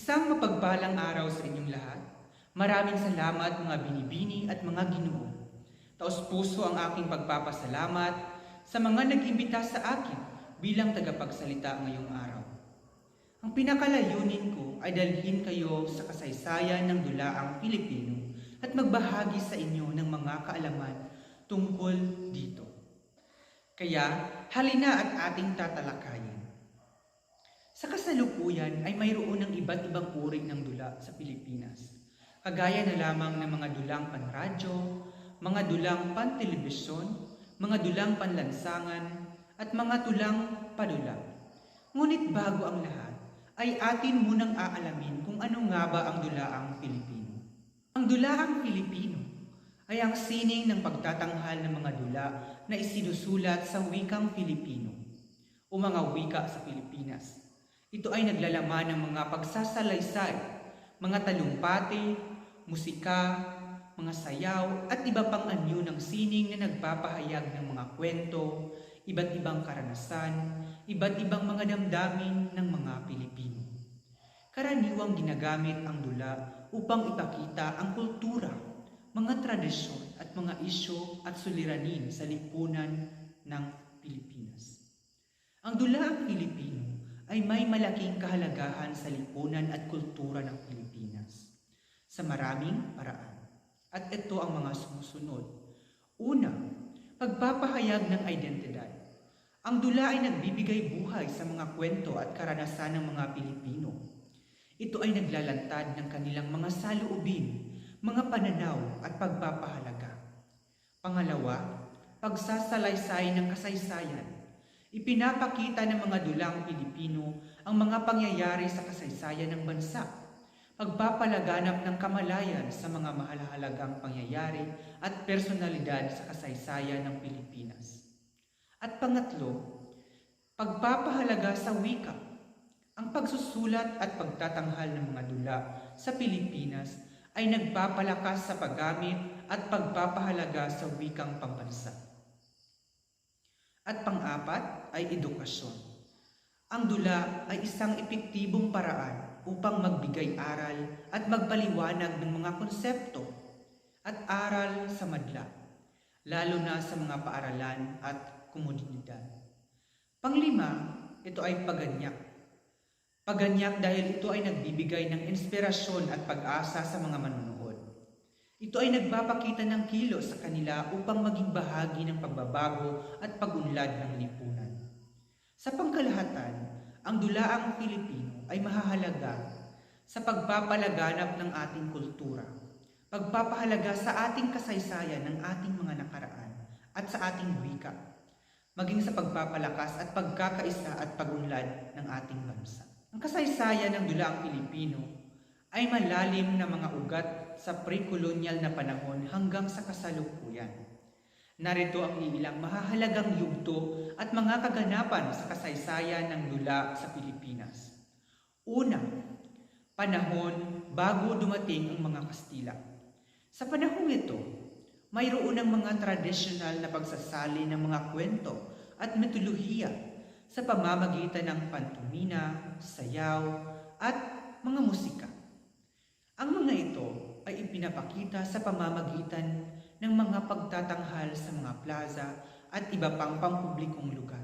Isang mapagpalang araw sa inyong lahat. Maraming salamat mga binibini at mga ginoo. Taos-puso ang aking pagpapasalamat sa mga nag-imbita sa akin bilang tagapagsalita ngayong araw. Ang pinakalayunin ko ay dalhin kayo sa kasaysayan ng dulaang Pilipino at magbahagi sa inyo ng mga kaalaman tungkol dito. Kaya halina at ating tatalakayin. Sa kasalukuyan ay mayroon ng iba't ibang uri ng dula sa Pilipinas. Kagaya na lamang ng mga dulang panradyo, mga dulang pantelebisyon, mga dulang panlansangan, at mga tulang padula. Ngunit bago ang lahat, ay atin munang aalamin kung ano nga ba ang dulaang Pilipino. Ang dulaang Pilipino ay ang sining ng pagtatanghal ng mga dula na isinusulat sa wikang Pilipino o mga wika sa Pilipinas. Ito ay naglalaman ng mga pagsasalaysay, mga talumpati, musika, mga sayaw at iba pang anyo ng sining na nagpapahayag ng mga kwento, iba't ibang karanasan, iba't ibang mga damdamin ng mga Pilipino. Karaniwang ginagamit ang dula upang ipakita ang kultura, mga tradisyon at mga isyu at suliranin sa lipunan ng Pilipinas. Ang dulaang Pilipino ay may malaking kahalagahan sa lipunan at kultura ng Pilipinas sa maraming paraan. At ito ang mga sumusunod. Una, pagpapahayag ng identidad. Ang dula ay nagbibigay buhay sa mga kwento at karanasan ng mga Pilipino. Ito ay naglalantad ng kanilang mga saloobin, mga pananaw at pagpapahalaga. Pangalawa, pagsasalaysay ng kasaysayan. Ipinapakita ng mga dulang Pilipino ang mga pangyayari sa kasaysayan ng bansa, pagpapalaganap ng kamalayan sa mga mahalagang pangyayari at personalidad sa kasaysayan ng Pilipinas. At pangatlo, pagpapahalaga sa wika. Ang pagsusulat at pagtatanghal ng mga dula sa Pilipinas ay nagpapalakas sa paggamit at pagpapahalaga sa wikang pambansa. At pang-apat ay edukasyon. Ang dula ay isang epektibong paraan upang magbigay aral at magpaliwanag ng mga konsepto at aral sa madla, lalo na sa mga paaralan at komunidad. Panglima, ito ay paganyak. Paganyak dahil ito ay nagbibigay ng inspirasyon at pag-asa sa mga manunood. Ito ay nagpapakita ng kilos sa kanila upang maging bahagi ng pagbabago at pag-unlad ng lipunan. Sa pangkalahatan, ang dulaang Pilipino ay mahahalaga sa pagpapalaganap ng ating kultura, pagpapahalaga sa ating kasaysayan ng ating mga nakaraan at sa ating wika, maging sa pagpapalakas at pagkakaisa at pag-unlad ng ating bansa. Ang kasaysayan ng dulaang Pilipino ay malalim na mga ugat sa pre-kolonyal na panahon hanggang sa kasalukuyan. Narito ang ilang mahahalagang yugto at mga kaganapan sa kasaysayan ng dula sa Pilipinas. Una, panahon bago dumating ang mga Kastila. Sa panahong ito, mayroon ang mga tradisyonal na pagsasali ng mga kwento at mitolohiya sa pamamagitan ng pantomina, sayaw, at mga musika. Ang mga ito ay ipinapakita sa pamamagitan ng mga pagtatanghal sa mga plaza at iba pang pampublikong lugar.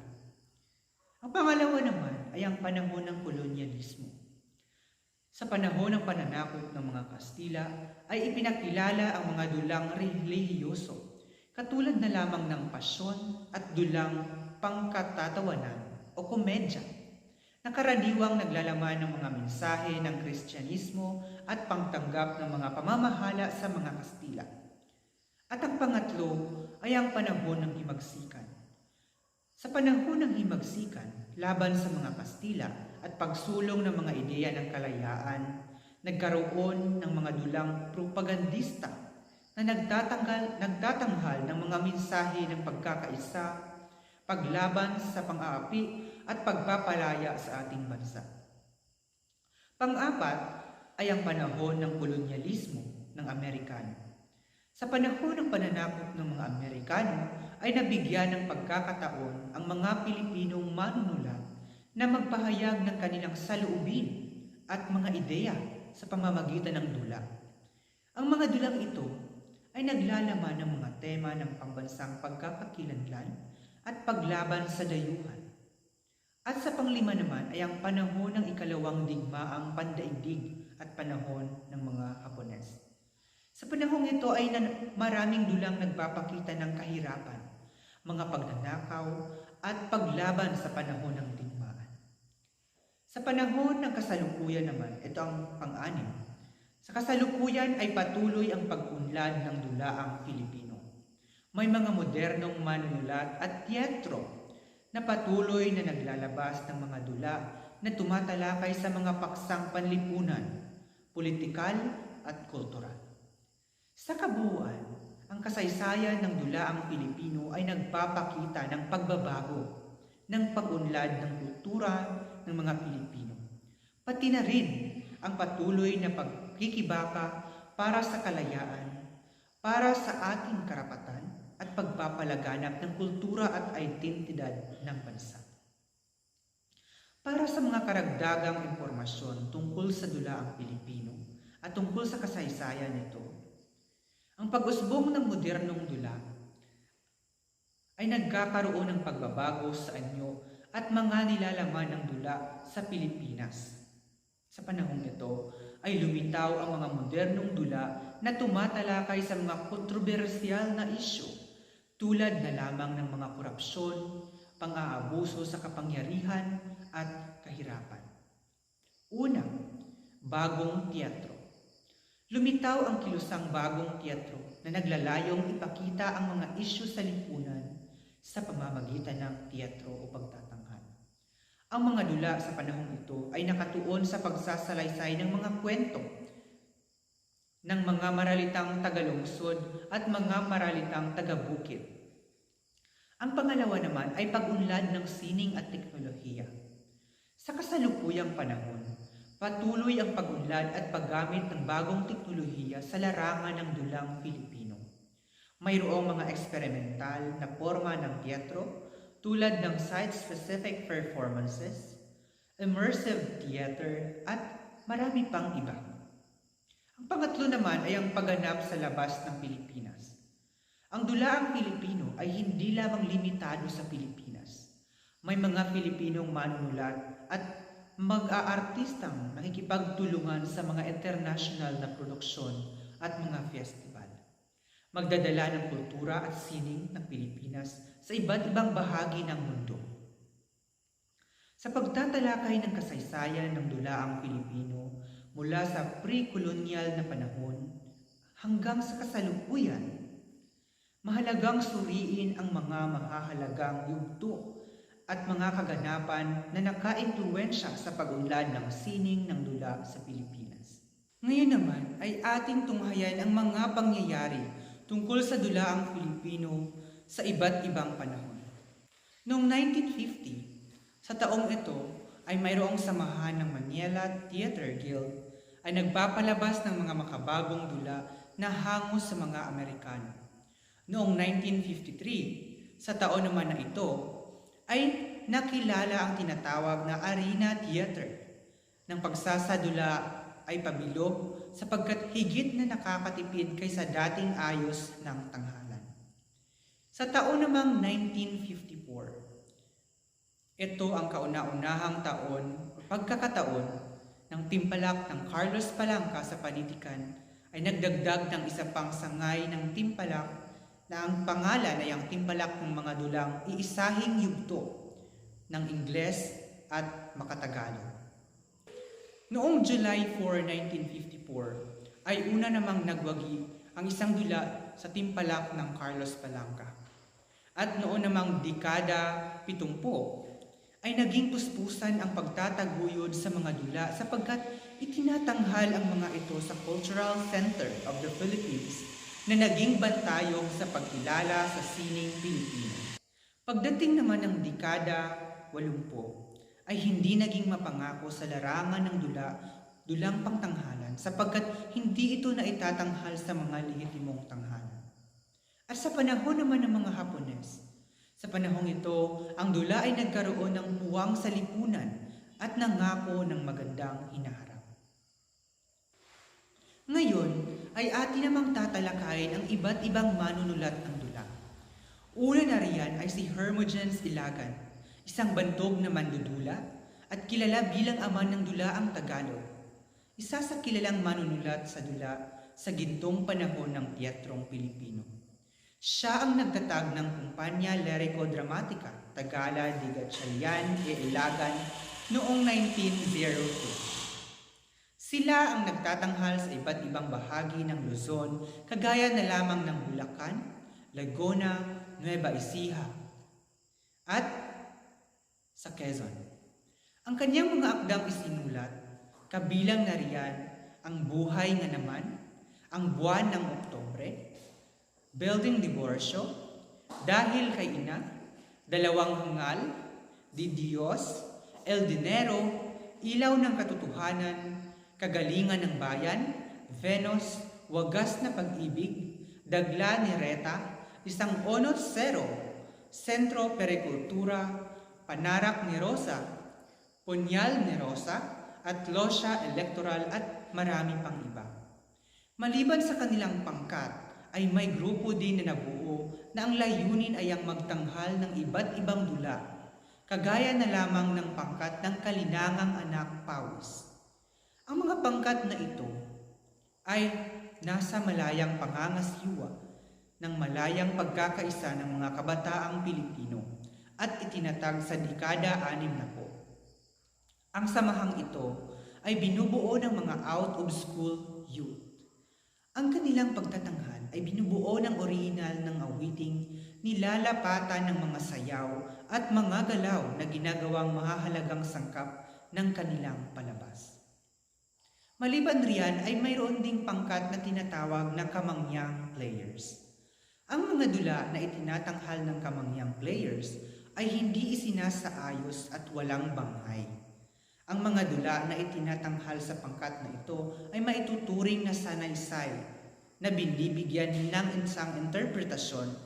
Ang pangalawa naman ay ang panahon ng kolonyalismo. Sa panahon ng pananakop ng mga Kastila ay ipinakilala ang mga dulang relihiyoso, katulad na lamang ng pasyon at dulang pangkatatawanan o komedya, na karaniwang naglalaman ng mga mensahe ng Kristyanismo at pangtanggap ng mga pamamahala sa mga Kastila. At ang pangatlo ay ang panahon ng himagsikan. Sa panahon ng himagsikan, laban sa mga Kastila at pagsulong ng mga ideya ng kalayaan, nagkaroon ng mga dulang propagandista na nagtatanghal ng mga mensahe ng pagkakaisa, paglaban sa pang-aapi at pagpapalaya sa ating bansa. Pang-apat ay ang panahon ng kolonyalismo ng Amerikano. Sa panahon ng pananakop ng mga Amerikano ay nabigyan ng pagkakataon ang mga Pilipinong manunulat na magpahayag ng kanilang saloobin at mga ideya sa pamamagitan ng dula. Ang mga dulang ito ay naglalaman ng mga tema ng pambansang pagkakakilanlan at paglaban sa dayuhan. At sa panglima naman ay ang panahon ng ikalawang digmaang pandaigdig at panahon ng mga Hapones. Sa panahong ito ay maraming dulang nagpapakita ng kahirapan, mga pagnanakaw at paglaban sa panahon ng digmaan. Sa panahon ng kasalukuyan naman, ito ang pang-anim. Sa kasalukuyan ay patuloy ang pag-unlad ng dulaang Pilipino. May mga modernong manunulat at teatro na patuloy na naglalabas ng mga dula na tumatalakay sa mga paksang panlipunan, politikal at kultural. Sa kabuuan, ang kasaysayan ng dulaang Pilipino ay nagpapakita ng pagbabago, ng pag-unlad ng kultura ng mga Pilipino. Pati na rin ang patuloy na pagkikibaka para sa kalayaan, para sa ating karapatan at pagpapalaganap ng kultura at identidad ng bansa. Para sa mga karagdagang impormasyon tungkol sa dulaang Pilipino at tungkol sa kasaysayan nito, ang pag-usbong ng modernong dula ay nagkakaroon ng pagbabago sa anyo at mga nilalaman ng dula sa Pilipinas. Sa panahong ito ay lumitaw ang mga modernong dula na tumatalakay sa mga kontrobersyal na isyu tulad na lamang ng mga korupsyon, pang-aabuso sa kapangyarihan at kahirapan. Una, bagong teatro. Lumitaw ang kilusang bagong teatro na naglalayong ipakita ang mga isyu sa lipunan sa pamamagitan ng teatro o pagtatanghal. Ang mga dula sa panahong ito ay nakatuon sa pagsasalaysay ng mga kwento ng mga maralitang tagalungsod at mga maralitang tagabukid. Ang pangalawa naman ay pag-unlad ng sining at teknolohiya. Sa kasalukuyang panahon, patuloy ang pag-unlad at paggamit ng bagong teknolohiya sa larangan ng dulang Pilipino. Mayroong mga eksperimental na forma ng teatro tulad ng site-specific performances, immersive theater at marami pang iba. Ang pangatlo naman ay ang pagganap sa labas ng Pilipinas. Ang dulaang Pilipino ay hindi lamang limitado sa Pilipinas. May mga Pilipinong manunulat at mag-aartistang nakikipagtulungan sa mga international na produksyon at mga festival. Magdadala ng kultura at sining ng Pilipinas sa iba't ibang bahagi ng mundo. Sa pagtatalakay ng kasaysayan ng dulaang Pilipino mula sa pre-kolonyal na panahon hanggang sa kasalukuyan, mahalagang suriin ang mga mahahalagang yugto at mga kaganapan na naka-impluwensya sa pag-unlad ng sining ng dula sa Pilipinas. Ngayon naman ay ating tunghayan ang mga pangyayari tungkol sa dulaang Pilipino sa iba't ibang panahon. Noong 1950, sa taong ito ay mayroong samahan ng Manila Theater Guild ay nagpapalabas ng mga makabagong dula na hango sa mga Amerikano. Noong 1953, sa taon naman na ito, ay nakilala ang tinatawag na Arena Theater. Ng pagsasadula ay pabilog sapagkat higit na nakakatipid kaysa dating ayos ng tanghalan. Sa taon namang 1954, ito ang kauna-unahang pagkakataon ng timpalak ng Carlos Palanca sa panitikan ay nagdagdag ng isa pang sangay ng timpalak na ang pangalan ay ang timpalak ng mga dulang iisahing yugto ng Ingles at Makatagalog. Noong July 4, 1954, ay una namang nagwagi ang isang dula sa timpalak ng Carlos Palanca. At noon namang dekada 70, ay naging puspusan ang pagtataguyod sa mga dula sapagkat itinatanghal ang mga ito sa Cultural Center of the Philippines na naging bantayong sa pagkilala sa sining Pilipino. Pagdating naman ng dekada 80, ay hindi naging mapangako sa larangan ng dulang pangtanghalan sapagkat hindi ito na itatanghal sa mga lehitimong tanghalan. At sa panahon naman ng mga Hapones, sa panahong ito, ang dula ay nagkaroon ng puwang sa lipunan at nangako ng magandang hinaharap. ay atin namang tatalakayin ang iba't ibang manunulat ng dula. Una na riyan ay si Hermogenes Ilagan, isang bantog na mandudula at kilala bilang ama ng dula ang Tagalog. Isa sa kilalang manunulat sa dula sa gintong panahon ng teatrong Pilipino. Siya ang nagtatag ng kumpanya Lirico-Dramatica, Tagala de Gatchalian e Ilagan noong 1902. Sila ang nagtatanghal sa iba't ibang bahagi ng Luzon, kagaya na lamang ng Bulacan, Laguna, Nueva Ecija, at sa Quezon. Ang kanyang mga akdang isinulat, kabilang na riyan ang Buhay nga Naman, ang Buwan ng Oktubre, Building Divorcio, Dahil kay Ina, Dalawang Hangal, Di Dios, El Dinero, Ilaw ng Katotohanan, Kagalingan ng Bayan, Venus, Wagas na Pag-ibig, Dagla ni Reta, Isang Onot Zero, Sentro Perikultura, Panarak ni Rosa, Punyal ni Rosa, at Losya Electoral at marami pang iba. Maliban sa kanilang pangkat, ay may grupo din na nabuo na ang layunin ay ang magtanghal ng iba't ibang dula, kagaya na lamang ng pangkat ng Kalinangang Anak Pawis. Ang mga pangkat na ito ay nasa malayang pangangasiwa ng malayang pagkakaisa ng mga kabataang Pilipino at itinatag sa dekada 60. Ang samahang ito ay binubuo ng mga out-of-school youth. Ang kanilang pagtatanghal ay binubuo ng orihinal ng awiting nilalapatan ng mga sayaw at mga galaw na ginagawang mahahalagang sangkap ng kanilang palabas. Maliban riyan ay mayroon ding pangkat na tinatawag na kamangyang players. Ang mga dula na itinatanghal ng kamangyang players ay hindi isinasaayos at walang banghay. Ang mga dula na itinatanghal sa pangkat na ito ay maituturing na sanaysay na binibigyan ng isang interpretasyon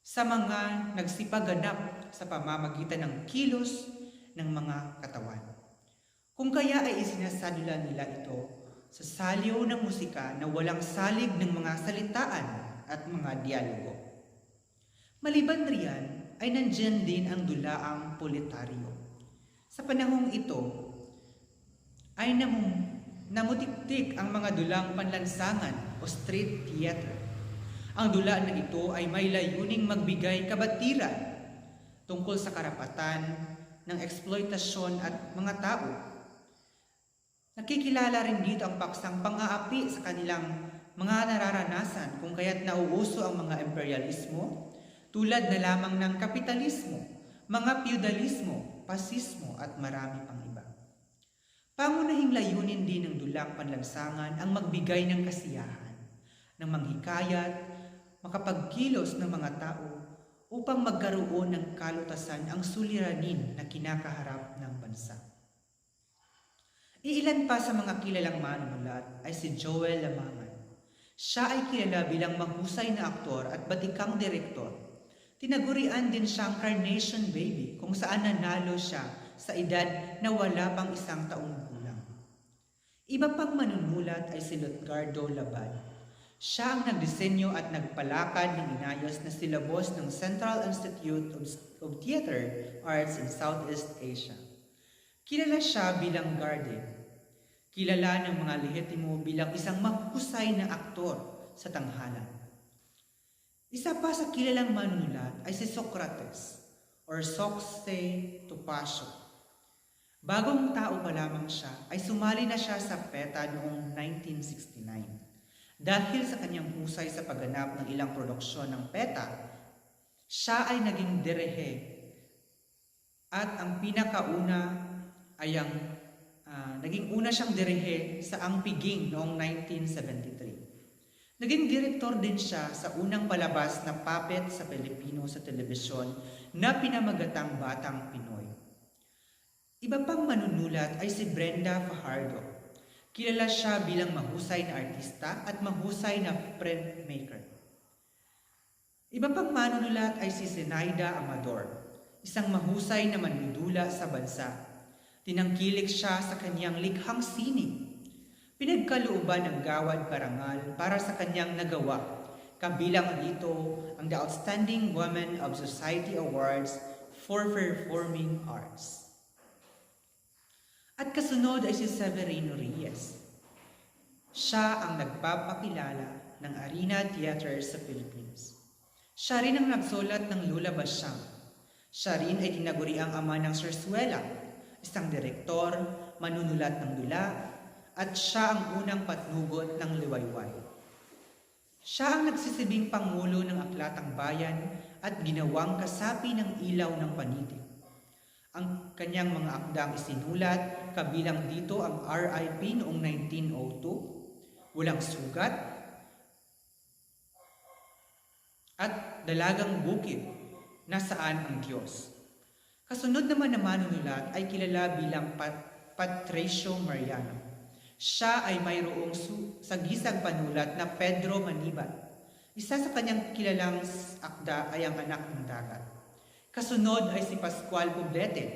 sa mga nagsipaganap sa pamamagitan ng kilos ng mga katawan. Kung kaya ay isinasadula nila ito sa saliw ng musika na walang salig ng mga salitaan at mga dialogo. Maliban riyan ay nandiyan din ang dulaang politaryo. Sa panahong ito ay namutiktik ang mga dulang panlansangan o street theater. Ang dula na ito ay may layuning magbigay kabatiran tungkol sa karapatan ng eksploitasyon at mga tao. Nakikilala rin dito ang paksang pang-aapi sa kanilang mga nararanasan kung kaya't nauuso ang mga imperialismo tulad na lamang ng kapitalismo, mga feudalismo, pasismo at marami pang iba. Pangunahing layunin din ng dulang panlansangan ang magbigay ng kasiyahan, ng manghikayat, makapagkilos ng mga tao upang magkaroon ng kalutasan ang suliranin na kinakaharap ng bansa. Iilan pa sa mga kilalang manunulat ay si Joel Lamangan. Siya ay kilala bilang mahusay na aktor at batikang direktor. Tinagurian din siyang Carnation Baby kung saan nanalo siya sa edad na wala pang 1 taong gulang. Iba pang manunulat ay si Lutgardo Labad. Siya ang nagdisenyo at nagpalakad ng inayos na silabos ng Central Institute of Theater Arts in Southeast Asia. Kilala siya bilang Garden. Kilala ng mga lehitimo bilang isang mahusay na aktor sa tanghalan. Isa pa sa kilalang manunulat ay si Socrates or Socrates Topacio. Bagong tao pa lamang siya ay sumali na siya sa PETA noong 1969. Dahil sa kanyang husay sa pagganap ng ilang produksyon ng PETA, siya ay naging direhe at ang pinakauna ay naging una siyang direhe sa Ang Piging noong 1973. Naging direktor din siya sa unang palabas na puppet sa Pilipino sa telebisyon na pinamagatang Batang Pinoy. Iba pang manunulat ay si Brenda Fajardo. Kilala siya bilang mahusay na artista at mahusay na printmaker. Iba pang manunulat ay si Zenaida Amador, isang mahusay na manunula sa bansa. Tinangkilik siya sa kanyang likhang sining. pinagkalooban ng Gawad Parangal para sa kanyang nagawa. Kabilang dito ang The Outstanding Woman of Society Awards for Performing Arts. At kasunod ay si Severino Reyes. Siya ang nagpapakilala ng Arena Theater sa Philippines. Siya rin ang nagsulat ng Lula Basyang. Siya rin ay tinaguriang ama ng Zarzuela, isang direktor, manunulat ng dula, at siya ang unang patnugot ng liwayway. Siya ang nagsisibing pangulo ng Aklatang Bayan at ginawang kasapi ng ilaw ng panitig. Ang kanyang mga akdang isinulat, kabilang dito ang RIP noong 1902, Walang Sugat, at Dalagang Bukid, Nasaan ang Diyos. Kasunod naman na manunulat ay kilala bilang Patricio Mariano. Siya ay mayroong sagisag panulat na Pedro Manibat. Isa sa kanyang kilalang akda ay ang Anak ng Dagat. Kasunod ay si Pascual Poblete,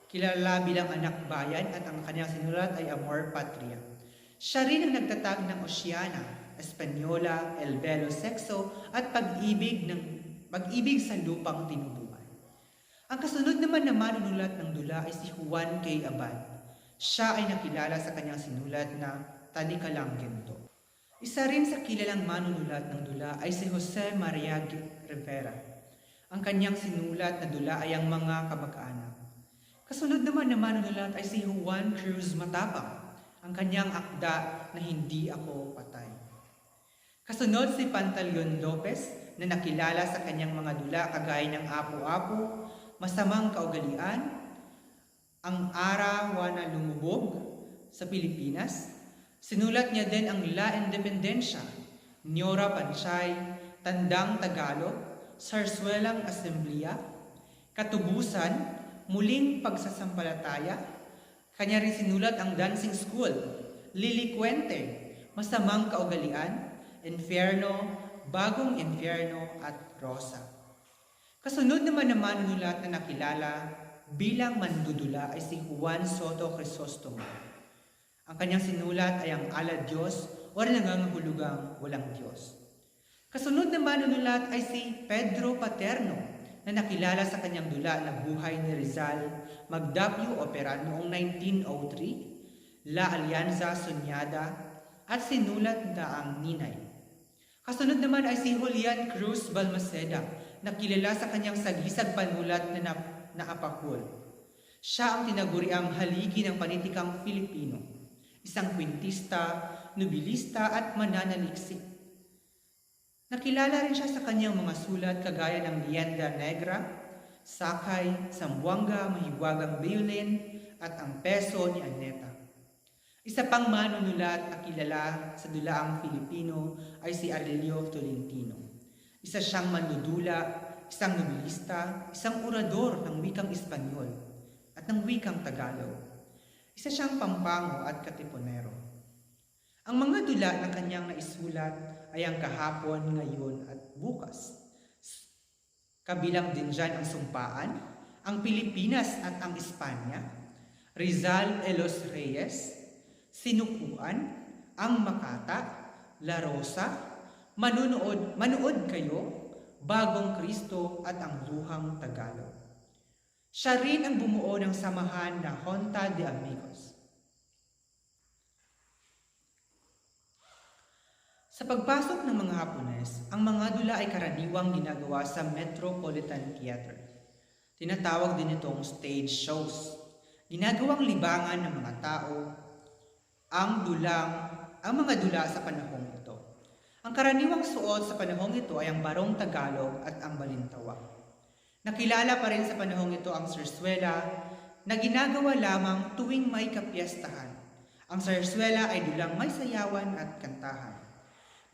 kilala bilang Anak Bayan, at ang kanyang sinulat ay Amor Patria. Siya rin ang nagtatag ng Oceana, Española, El Belo Sexo at Pag-ibig sa Lupang Tinubungan. Ang kasunod naman na manunulat ng dula ay si Juan K. Abad. Siya ay nakilala sa kanyang sinulat na Talikalang Ginto. Isa rin sa kilalang manunulat ng dula ay si Jose Maria Rivera. Ang kanyang sinulat na dula ay ang Mga Kamag-anak. Kasunod naman na manunulat ay si Juan Cruz Matapang. Ang kanyang akda na Hindi Ako Patay. Kasunod si Pantaleon Lopez na nakilala sa kanyang mga dula kagaya ng Apo-Apo, Masamang Kaugalian, Ang Araw na Lumubog sa Pilipinas. Sinulat niya din ang La Independencia, Nyora Panchay, Tandang Tagalog, Zarzuelang Asamblea, Katubusan, Muling Pagsasampalataya. Kanya rin sinulat ang Dancing School, Lilikwente, Masamang Kaugalian, Inferno, Bagong Inferno at Rosa. Kasunod naman na manunulat na nakilala bilang mandudula ay si Juan Soto Crisostomo. Ang kanyang sinulat ay ang Ala Diyos o Nangangahulugang Walang Diyos. Kasunod na manunulat ay si Pedro Paterno na nakilala sa kanyang dula na Buhay ni Rizal, Magdapyo Opera noong 1903, La Alianza Soñada at sinulat na ang Ninay. Kasunod naman ay si Julian Cruz Balmaceda na kilala sa kanyang sagisag panulat na Apakul. Siya ang tinaguriang haligi ng panitikang Filipino, isang kwintista, nobilista at mananaliksik. Nakilala rin siya sa kanyang mga sulat kagaya ng Lienda Negra, Sakay, Sambuanga, Mahiwagang Violin at Ang Peso ni Aneta. Isa pang manunulat na kilala sa dulaang Filipino ay si Aurelio Tolentino. Isa siyang mandudula, isang nobilista, isang orador ng wikang Espanyol at ng wikang Tagalog. Isa siyang pampango at katipunero. Ang mga dula na kanyang naisulat ay ang Kahapon, Ngayon at Bukas. Kabilang din dyan ang Sumpaan, ang Pilipinas at ang Espanya, Rizal e los Reyes, Sinukuan, ang Makata, La Rosa, Manood Kayo, Bagong Kristo at ang Luhang Tagalog. Siya rin ang bumuo ng samahan na Junta de Amigos. Sa pagpasok ng mga Hapones, ang mga dula ay karaniwang ginagawa sa Metropolitan Theater. Tinatawag din itong stage shows. Ginagawang libangan ng mga tao ang mga dula sa panahong ito. Ang karaniwang suot sa panahong ito ay ang Barong Tagalog at ang Balintawak. Nakilala pa rin sa panahong ito ang Zarzuela na ginagawa lamang tuwing may kapiyastahan. Ang Zarzuela ay dulang may sayawan at kantahan.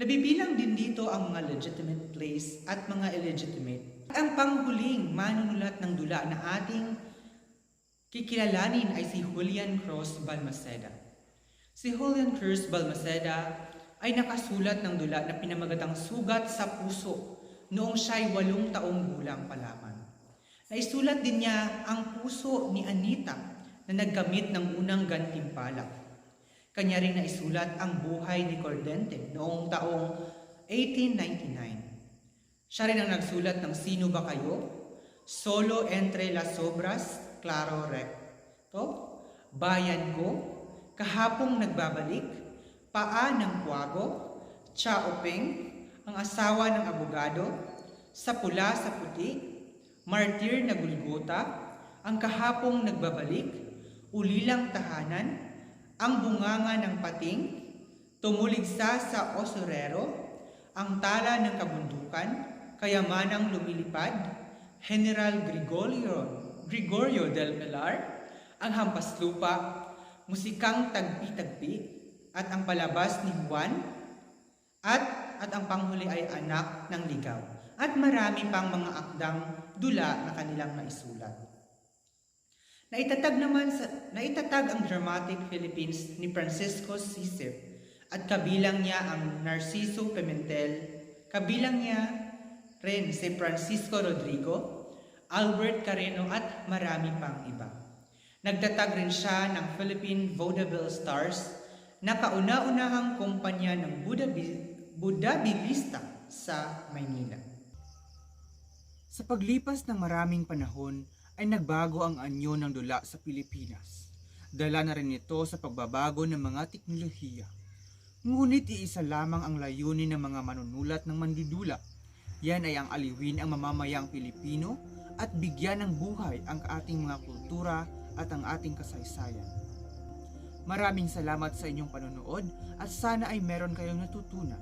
Nabibilang din dito ang mga legitimate plays at mga illegitimate. Ang panghuling manunulat ng dula na ating kikilalanin ay si Julian Cruz Balmaceda. Si Julian Cruz Balmaceda ay nakasulat ng dula na pinamagatang Sugat sa Puso noong siya'y 8 taong gulang pa lamang. Naisulat din niya ang puso ni Anita na nagkamit ng unang gantimpala. Kanya ring naisulat ang buhay ni Cordente noong taong 1899. Siya rin ang nagsulat ng Sino Ba Kayo? Solo Entre Las Sobras, Claro Recto, Bayan Ko, Kahapong Nagbabalik, Paa ng Puwago, Chaopeng, Ang Asawa ng Abogado, Sa Pula sa Puti, Martir na Gulgota, Ang Kahapong Nagbabalik, Ulilang Tahanan, Ang Bunganga ng Pating, Tumuligsa sa Osorero, Ang Tala ng Kabundukan, Kayamanang Lumilipad, General Gregorio del Pilar, Ang Hampas Lupa, Musikang Tagpi-Tagpi, at Ang Palabas ni Juan, at ang panghuli ay Anak ng Ligaw, at marami pang mga akdang dula na kanilang naisulat. Naitatag ang Dramatic Philippines ni Francisco Sisip at kabilang niya ang Narciso Pimentel, kabilang niya rin si Francisco Rodrigo, Albert Carreno at marami pang iba. Nagtatag rin siya ng Philippine Vaudeville Stars na kauna-unahang kumpanya ng Budabilista sa Maynila. Sa paglipas ng maraming panahon, ay nagbago ang anyo ng dula sa Pilipinas. Dala na rin ito sa pagbabago ng mga teknolohiya. Ngunit iisa lamang ang layunin ng mga manunulat ng mandidula. Yan ay ang aliwin ang mamamayang Pilipino at bigyan ng buhay ang ating mga kultura at ang ating kasaysayan. Maraming salamat sa inyong panonood at sana ay meron kayong natutunan.